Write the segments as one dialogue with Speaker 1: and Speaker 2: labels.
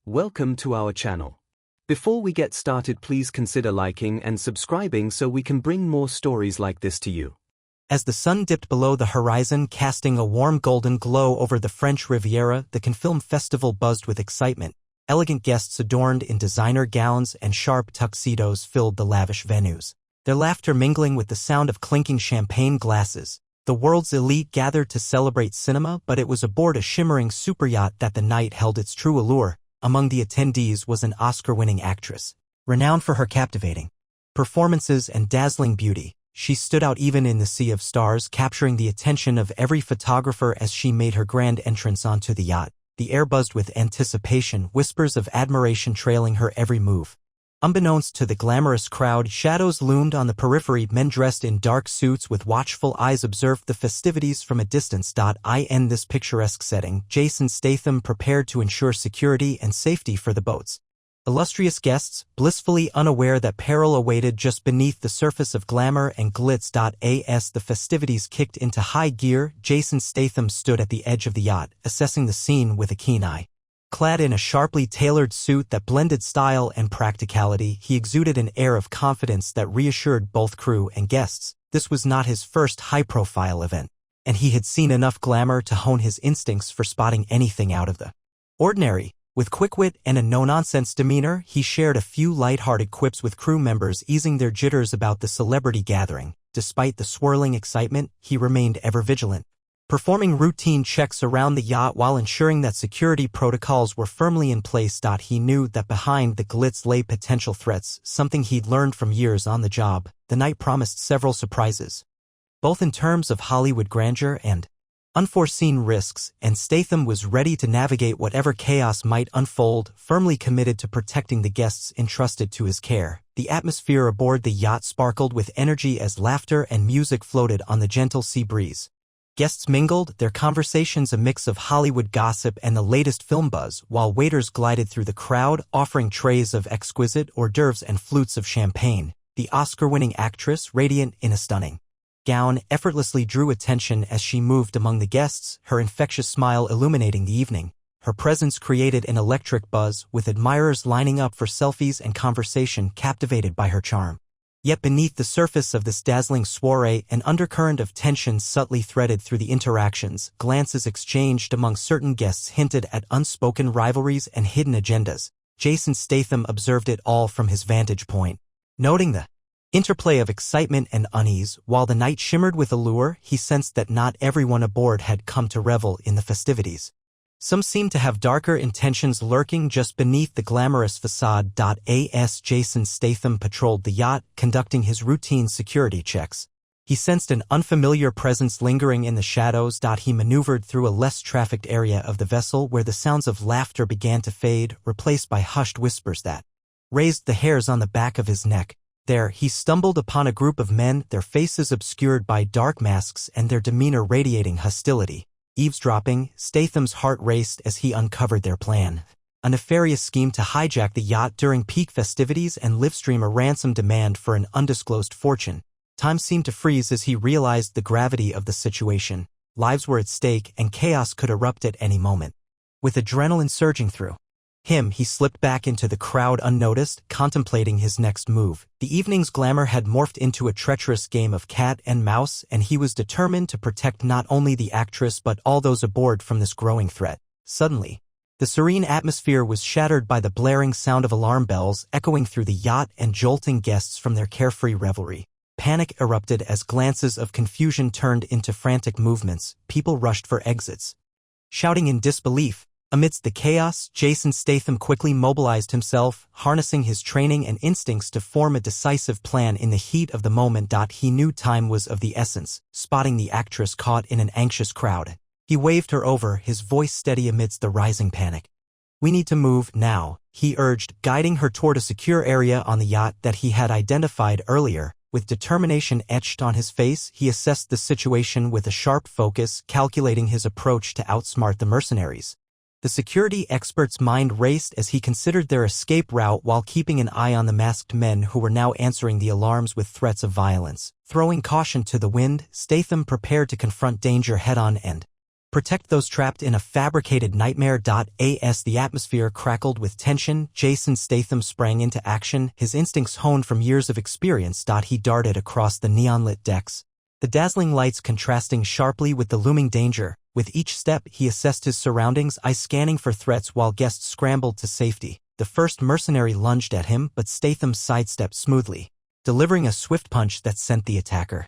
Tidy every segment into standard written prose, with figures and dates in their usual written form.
Speaker 1: Welcome to our channel. Before we get started, please consider liking and subscribing so we can bring more stories like this to you.
Speaker 2: As the sun dipped below the horizon, casting a warm golden glow over the French Riviera, the Cannes Film Festival buzzed with excitement. Elegant guests adorned in designer gowns and sharp tuxedos filled the lavish venues, their laughter mingling with the sound of clinking champagne glasses. The world's elite gathered to celebrate cinema, but it was aboard a shimmering superyacht that the night held its true allure. Among the attendees was an Oscar-winning actress. Renowned for her captivating performances and dazzling beauty, she stood out even in the sea of stars, capturing the attention of every photographer as she made her grand entrance onto the yacht. The air buzzed with anticipation, whispers of admiration trailing her every move. Unbeknownst to the glamorous crowd, shadows loomed on the periphery. Men dressed in dark suits with watchful eyes observed the festivities from a distance. In this picturesque setting, Jason Statham prepared to ensure security and safety for the boats. Illustrious guests, blissfully unaware that peril awaited just beneath the surface of glamour and glitz. As the festivities kicked into high gear, Jason Statham stood at the edge of the yacht, assessing the scene with a keen eye. Clad in a sharply tailored suit that blended style and practicality, he exuded an air of confidence that reassured both crew and guests. This was not his first high-profile event, and he had seen enough glamour to hone his instincts for spotting anything out of the ordinary. With quick wit and a no-nonsense demeanor, he shared a few light-hearted quips with crew members, easing their jitters about the celebrity gathering. Despite the swirling excitement, he remained ever vigilant, performing routine checks around the yacht while ensuring that security protocols were firmly in place. He knew that behind the glitz lay potential threats, something he'd learned from years on the job. The night promised several surprises, both in terms of Hollywood grandeur and unforeseen risks, and Statham was ready to navigate whatever chaos might unfold, firmly committed to protecting the guests entrusted to his care. The atmosphere aboard the yacht sparkled with energy as laughter and music floated on the gentle sea breeze. Guests mingled, their conversations a mix of Hollywood gossip and the latest film buzz, while waiters glided through the crowd, offering trays of exquisite hors d'oeuvres and flutes of champagne. The Oscar-winning actress, radiant in a stunning gown, effortlessly drew attention as she moved among the guests, her infectious smile illuminating the evening. Her presence created an electric buzz, with admirers lining up for selfies and conversation, captivated by her charm. Yet beneath the surface of this dazzling soiree, an undercurrent of tension subtly threaded through the interactions. Glances exchanged among certain guests hinted at unspoken rivalries and hidden agendas. Jason Statham observed it all from his vantage point, noting the interplay of excitement and unease. While the night shimmered with allure, he sensed that not everyone aboard had come to revel in the festivities. Some seemed to have darker intentions lurking just beneath the glamorous facade. As Jason Statham patrolled the yacht, conducting his routine security checks, he sensed an unfamiliar presence lingering in the shadows. He maneuvered through a less trafficked area of the vessel where the sounds of laughter began to fade, replaced by hushed whispers that raised the hairs on the back of his neck. There, he stumbled upon a group of men, their faces obscured by dark masks and their demeanor radiating hostility. Eavesdropping, Statham's heart raced as he uncovered their plan. A nefarious scheme to hijack the yacht during peak festivities and livestream a ransom demand for an undisclosed fortune. Time seemed to freeze as he realized the gravity of the situation. Lives were at stake and chaos could erupt at any moment. With adrenaline surging through him, he slipped back into the crowd unnoticed, contemplating his next move. The evening's glamour had morphed into a treacherous game of cat and mouse, and he was determined to protect not only the actress but all those aboard from this growing threat. Suddenly, the serene atmosphere was shattered by the blaring sound of alarm bells echoing through the yacht and jolting guests from their carefree revelry. Panic erupted as glances of confusion turned into frantic movements. People rushed for exits, shouting in disbelief. Amidst the chaos, Jason Statham quickly mobilized himself, harnessing his training and instincts to form a decisive plan in the heat of the moment. He knew time was of the essence. Spotting the actress caught in an anxious crowd, he waved her over, his voice steady amidst the rising panic. "We need to move now," he urged, guiding her toward a secure area on the yacht that he had identified earlier. With determination etched on his face, he assessed the situation with a sharp focus, calculating his approach to outsmart the mercenaries. The security expert's mind raced as he considered their escape route while keeping an eye on the masked men who were now answering the alarms with threats of violence. Throwing caution to the wind, Statham prepared to confront danger head-on and Protect those trapped in a fabricated nightmare. As the atmosphere crackled with tension, Jason Statham sprang into action, his instincts honed from years of experience. He darted across the neon-lit decks, the dazzling lights contrasting sharply with the looming danger. With each step, he assessed his surroundings, eyes scanning for threats while guests scrambled to safety. The first mercenary lunged at him, but Statham sidestepped smoothly, delivering a swift punch that sent the attacker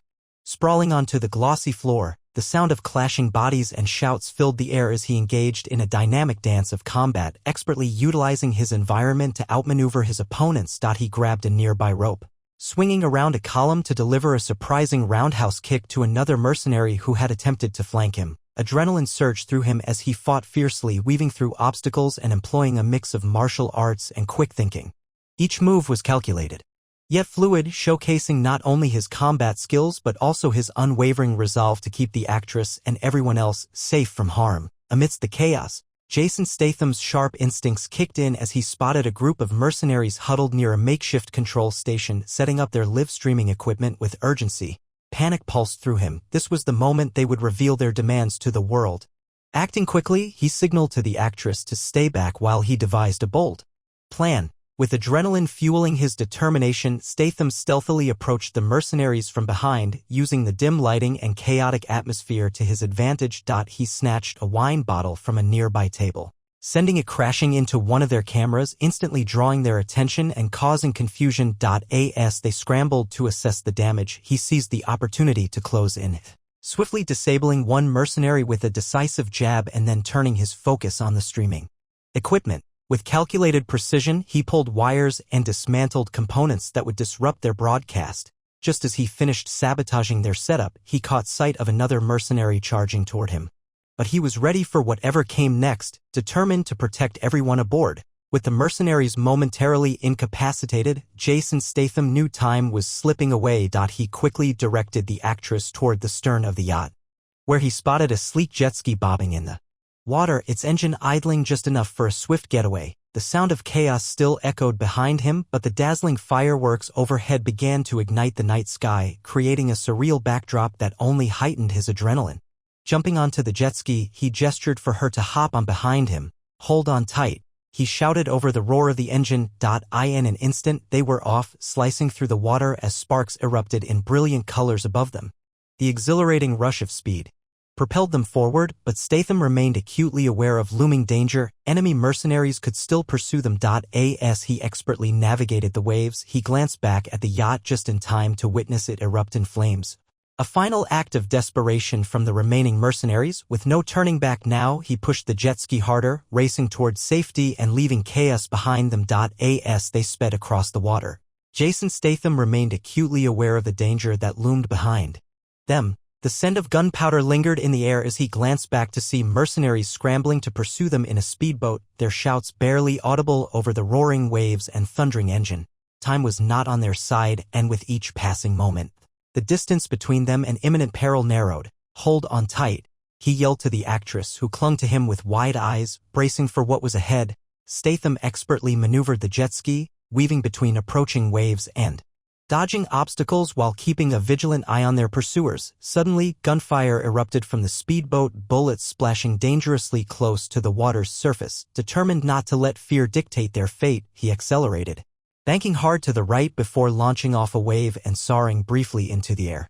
Speaker 2: sprawling onto the glossy floor. The sound of clashing bodies and shouts filled the air as he engaged in a dynamic dance of combat, expertly utilizing his environment to outmaneuver his opponents. He grabbed a nearby rope, swinging around a column to deliver a surprising roundhouse kick to another mercenary who had attempted to flank him. Adrenaline surged through him as he fought fiercely, weaving through obstacles and employing a mix of martial arts and quick thinking. Each move was calculated, yet fluid, showcasing not only his combat skills but also his unwavering resolve to keep the actress and everyone else safe from harm. Amidst the chaos, Jason Statham's sharp instincts kicked in as he spotted a group of mercenaries huddled near a makeshift control station, setting up their live streaming equipment with urgency. Panic pulsed through him. This was the moment they would reveal their demands to the world. Acting quickly, he signaled to the actress to stay back while he devised a bold plan. With adrenaline fueling his determination, Statham stealthily approached the mercenaries from behind, using the dim lighting and chaotic atmosphere to his advantage. He snatched a wine bottle from a nearby table, sending it crashing into one of their cameras, instantly drawing their attention and causing confusion. As they scrambled to assess the damage, he seized the opportunity to close in, swiftly disabling one mercenary with a decisive jab and then turning his focus on the streaming equipment. With calculated precision, he pulled wires and dismantled components that would disrupt their broadcast. Just as he finished sabotaging their setup, he caught sight of another mercenary charging toward him. But he was ready for whatever came next, determined to protect everyone aboard. With the mercenaries momentarily incapacitated, Jason Statham knew time was slipping away. He quickly directed the actress toward the stern of the yacht, where he spotted a sleek jet ski bobbing in the water, its engine idling just enough for a swift getaway. The sound of chaos still echoed behind him, but the dazzling fireworks overhead began to ignite the night sky, creating a surreal backdrop that only heightened his adrenaline. Jumping onto the jet ski, he gestured for her to hop on behind him. "Hold on tight," he shouted over the roar of the engine. In an instant, they were off, slicing through the water as sparks erupted in brilliant colors above them. The exhilarating rush of speed propelled them forward, but Statham remained acutely aware of looming danger. Enemy mercenaries could still pursue them. As he expertly navigated the waves, he glanced back at the yacht just in time to witness it erupt in flames. A final act of desperation from the remaining mercenaries. With no turning back now, he pushed the jet ski harder, racing towards safety and leaving chaos behind them. As they sped across the water, Jason Statham remained acutely aware of the danger that loomed behind them. The scent of gunpowder lingered in the air as he glanced back to see mercenaries scrambling to pursue them in a speedboat, their shouts barely audible over the roaring waves and thundering engine. Time was not on their side, and with each passing moment, the distance between them and imminent peril narrowed. "Hold on tight," he yelled to the actress, who clung to him with wide eyes, bracing for what was ahead. Statham expertly maneuvered the jet ski, weaving between approaching waves and dodging obstacles while keeping a vigilant eye on their pursuers. Suddenly, gunfire erupted from the speedboat, bullets splashing dangerously close to the water's surface. Determined not to let fear dictate their fate, he accelerated, banking hard to the right before launching off a wave and soaring briefly into the air.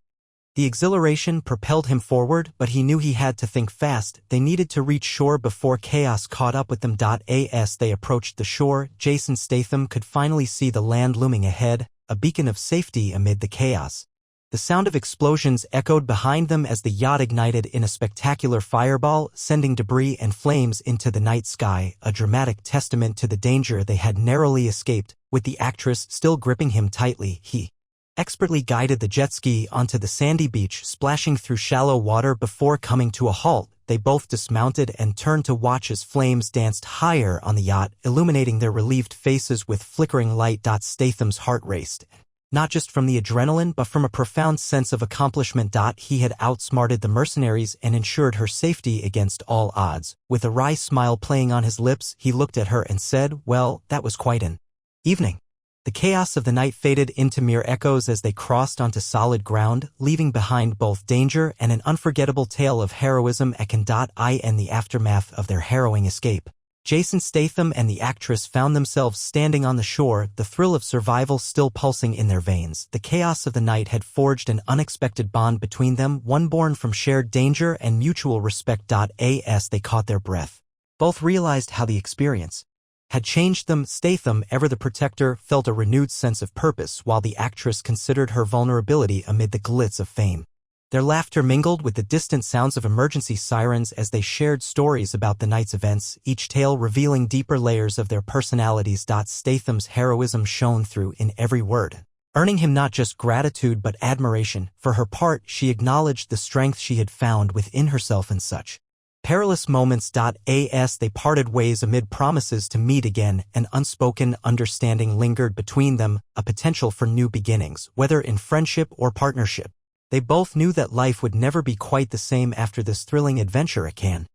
Speaker 2: The exhilaration propelled him forward, but he knew he had to think fast. They needed to reach shore before chaos caught up with them. As they approached the shore, Jason Statham could finally see the land looming ahead, a beacon of safety amid the chaos. The sound of explosions echoed behind them as the yacht ignited in a spectacular fireball, sending debris and flames into the night sky, a dramatic testament to the danger they had narrowly escaped. With the actress still gripping him tightly, he expertly guided the jet ski onto the sandy beach, splashing through shallow water before coming to a halt. They both dismounted and turned to watch as flames danced higher on the yacht, illuminating their relieved faces with flickering light. Statham's heart raced, not just from the adrenaline but from a profound sense of accomplishment. He had outsmarted the mercenaries and ensured her safety against all odds. With a wry smile playing on his lips, he looked at her and said, "Well, that was quite an evening." The chaos of the night faded into mere echoes as they crossed onto solid ground, leaving behind both danger and an unforgettable tale of heroism in the aftermath of their harrowing escape. Jason Statham and the actress found themselves standing on the shore, the thrill of survival still pulsing in their veins. The chaos of the night had forged an unexpected bond between them, one born from shared danger and mutual respect. As they caught their breath, both realized how the experience had changed them. Statham, ever the protector, felt a renewed sense of purpose, while the actress considered her vulnerability amid the glitz of fame. Their laughter mingled with the distant sounds of emergency sirens as they shared stories about the night's events, each tale revealing deeper layers of their personalities. Statham's heroism shone through in every word, earning him not just gratitude but admiration. For her part, she acknowledged the strength she had found within herself in such perilous moments. As they parted ways amid promises to meet again, an unspoken understanding lingered between them, a potential for new beginnings, whether in friendship or partnership. They both knew that life would never be quite the same after this thrilling adventure at Cannes.